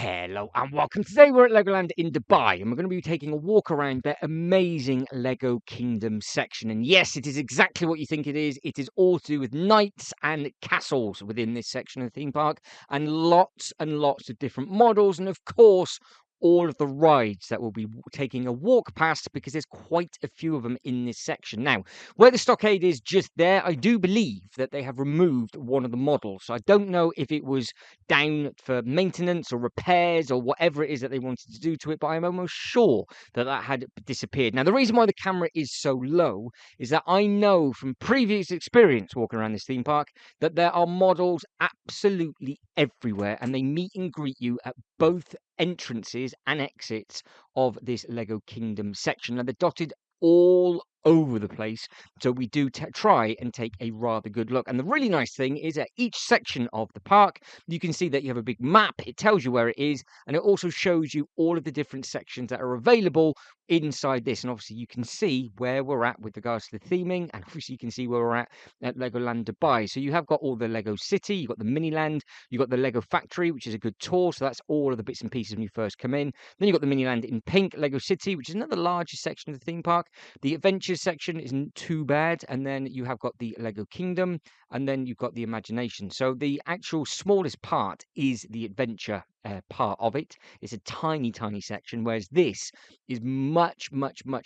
Hello and welcome. Today we're at Legoland in Dubai and we're going to be taking a walk around their amazing Lego Kingdom section. And yes, it is exactly what you think it is. It is all to do with knights and castles within this section of the theme park and lots of different models. And of course, all of the rides that we'll be taking a walk past because there's quite a few of them in this section. Now, where the stockade is just there, I do believe that they have removed one of the models. So I don't know if it was down for maintenance or repairs or whatever it is that they wanted to do to it, but I'm almost sure that that had disappeared. Now, the reason why the camera is so low is that I know from previous experience walking around this theme park that there are models absolutely everywhere and they meet and greet you at both entrances and exits of this Lego Kingdom section. Now, they're dotted all over the place, so we do try and take a rather good look. And the really nice thing is at each section of the park you can see that you have a big map. It tells you where it is, and it also shows you all of the different sections that are available inside this. And obviously you can see where we're at with regards to the theming, and obviously you can see where we're at Legoland Dubai. So you have got all the Lego City, you've got the mini land, you've got the Lego Factory, which is a good tour, so that's all of the bits and pieces when you first come in. Then you've got the mini land in pink, Lego City, which is another larger section of the theme park. The adventures section isn't too bad, and then you have got the Lego Kingdom, and then you've got the imagination. So the actual smallest part is the adventure part of it. It's a tiny section, whereas this is much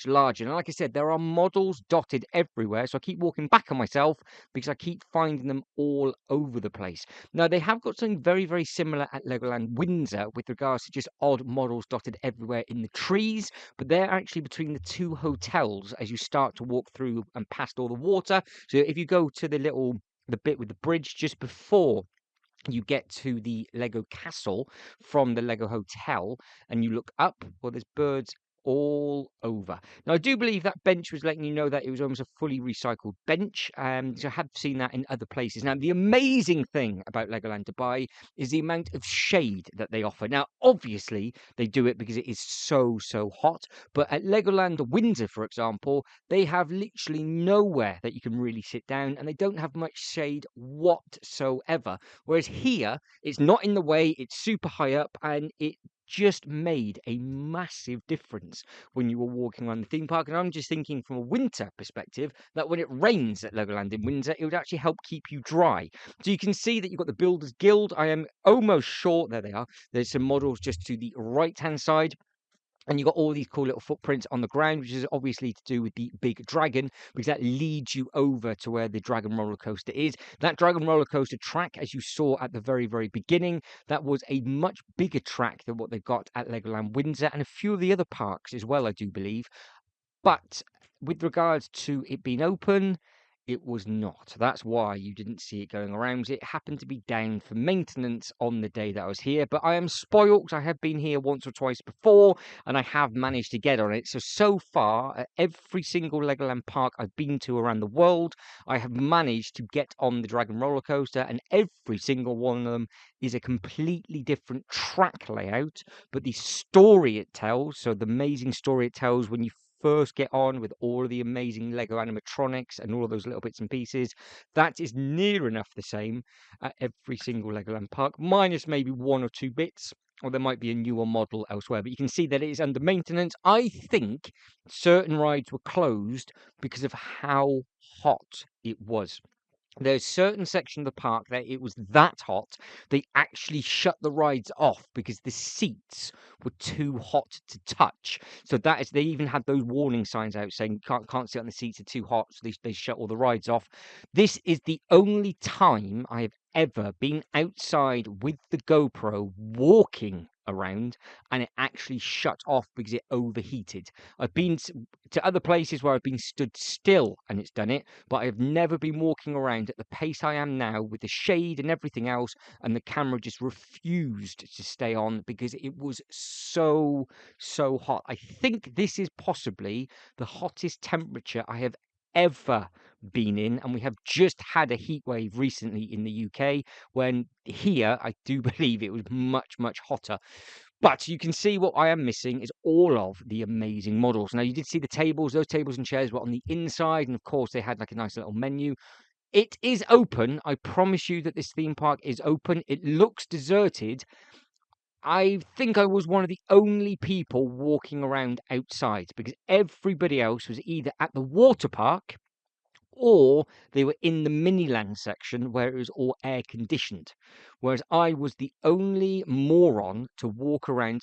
larger. And like I said, there are models dotted everywhere, so I keep walking back on myself because I keep finding them all over the place. Now, they have got something very similar at Legoland Windsor with regards to just odd models dotted everywhere in the trees, but they're actually between the two hotels as you start to walk through and past all the water. So if you go to the bit with the bridge just before you get to the Lego castle from the Lego hotel and you look up, well, there's birds all over. Now, I do believe that bench was letting you know that it was almost a fully recycled bench. So I have seen that in other places. Now, the amazing thing about Legoland Dubai is the amount of shade that they offer. Now, obviously, they do it because it is so hot. But at Legoland Windsor, for example, they have literally nowhere that you can really sit down, and they don't have much shade whatsoever. Whereas here, it's not in the way, it's super high up, and it just made a massive difference when you were walking around the theme park. And I'm just thinking from a winter perspective that when it rains at Legoland in Windsor, it would actually help keep you dry. So you can see that you've got the Builders Guild. I am almost sure, there they are. There's some models just to the right-hand side. And you've got all these cool little footprints on the ground, which is obviously to do with the big dragon, because that leads you over to where the dragon roller coaster is. That dragon roller coaster track, as you saw at the very beginning, that was a much bigger track than what they've got at Legoland Windsor and a few of the other parks as well, I do believe. But with regards to it being open, it was not. That's why you didn't see it going around. It happened to be down for maintenance on the day that I was here. But I am spoilt. I have been here once or twice before, and I have managed to get on it. So far, at every single Legoland park I've been to around the world, I have managed to get on the Dragon roller coaster, and every single one of them is a completely different track layout. But the story it tells, so the amazing story it tells when you first get on with all of the amazing Lego animatronics and all of those little bits and pieces, that is near enough the same at every single Legoland park, minus maybe one or two bits, or there might be a newer model elsewhere. But you can see that it is under maintenance. I think certain rides were closed because of how hot it was. There's certain section of the park that it was that hot, they actually shut the rides off because the seats were too hot to touch. So that is, they even had those warning signs out saying can't sit on the seats, are too hot, so they shut all the rides off. This is the only time I have ever been outside with the GoPro walking around and it actually shut off because it overheated. I've been to other places where I've been stood still and it's done it, but I have never been walking around at the pace I am now with the shade and everything else, and the camera just refused to stay on because it was so hot. I think this is possibly the hottest temperature I have ever been in, and we have just had a heat wave recently in the UK when here I do believe it was much hotter. But you can see what I am missing is all of the amazing models. Now, you did see the tables. Those tables and chairs were on the inside, and of course they had like a nice little menu. It is open. I promise you that this theme park is open. It looks deserted. I think I was one of the only people walking around outside because everybody else was either at the water park or they were in the Miniland section where it was all air conditioned. Whereas I was the only moron to walk around.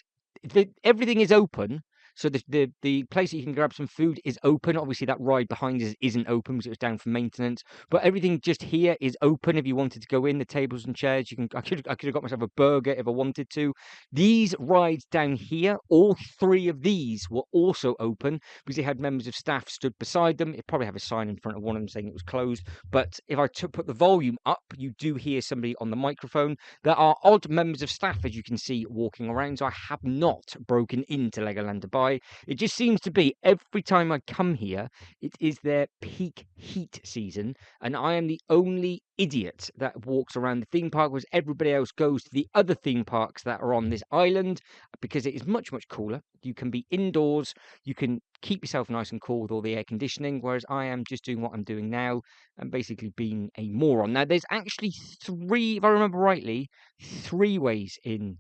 Everything is open. So the place that you can grab some food is open. Obviously, that ride behind us isn't open because it was down for maintenance. But everything just here is open. If you wanted to go in, the tables and chairs, you can. I could have got myself a burger if I wanted to. These rides down here, all three of these were also open because they had members of staff stood beside them. It probably have a sign in front of one of them saying it was closed. But if I put the volume up, you do hear somebody on the microphone. There are odd members of staff, as you can see, walking around. So I have not broken into Legoland Dubai. It just seems to be every time I come here, it is their peak heat season, and I am the only idiot that walks around the theme park, whereas everybody else goes to the other theme parks that are on this island because it is much, much cooler. You can be indoors, you can keep yourself nice and cool with all the air conditioning, whereas I am just doing what I'm doing now and basically being a moron. Now, there's actually three, if I remember rightly, three ways in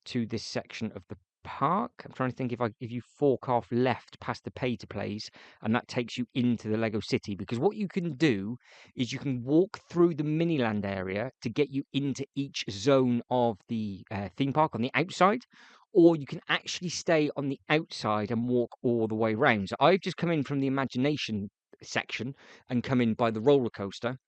to this section of the park. I'm trying to think if you fork off left past the pay to plays, and that takes you into the Lego City. Because what you can do is you can walk through the Miniland area to get you into each zone of the theme park on the outside, or you can actually stay on the outside and walk all the way around. So I've just come in from the imagination section and come in by the roller coaster.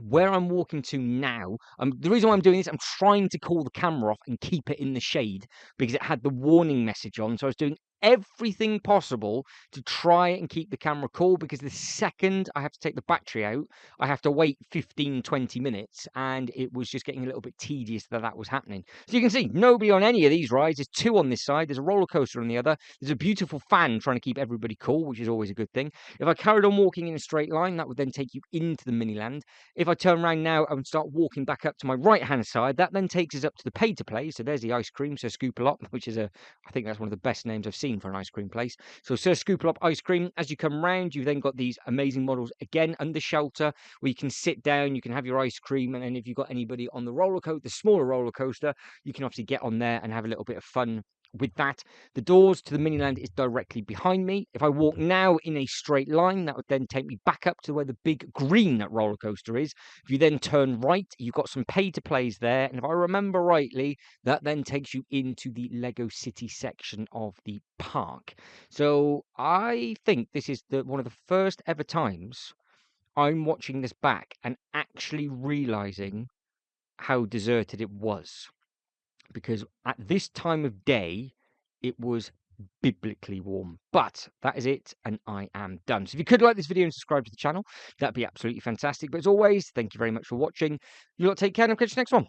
Where I'm walking to now, the reason why I'm doing this, I'm trying to call the camera off and keep it in the shade because it had the warning message on. So I was doing everything possible to try and keep the camera cool because the second I have to take the battery out, I have to wait 15, 20 minutes. And it was just getting a little bit tedious that was happening. So you can see nobody on any of these rides. There's two on this side. There's a roller coaster on the other. There's a beautiful fan trying to keep everybody cool, which is always a good thing. If I carried on walking in a straight line, that would then take you into the Miniland. If I turn around now and start walking back up to my right-hand side, that then takes us up to the pay to play. So there's the ice cream, Sir Scoopalop, which is I think that's one of the best names I've seen for an ice cream place. So Sir Scoopalop ice cream. As you come round, you've then got these amazing models again under shelter where you can sit down, you can have your ice cream, and then if you've got anybody on the roller coaster, the smaller roller coaster, you can obviously get on there and have a little bit of fun with that. The doors to the Miniland is directly behind me. If I walk now in a straight line, that would then take me back up to where the big green roller coaster is. If you then turn right, you've got some pay to plays there. And if I remember rightly, that then takes you into the Lego City section of the park. So I think this is one of the first ever times I'm watching this back and actually realizing how deserted it was. Because at this time of day, it was biblically warm. But that is it, and I am done. So if you could like this video and subscribe to the channel, that'd be absolutely fantastic. But as always, thank you very much for watching. You lot take care, and I'll catch you next one.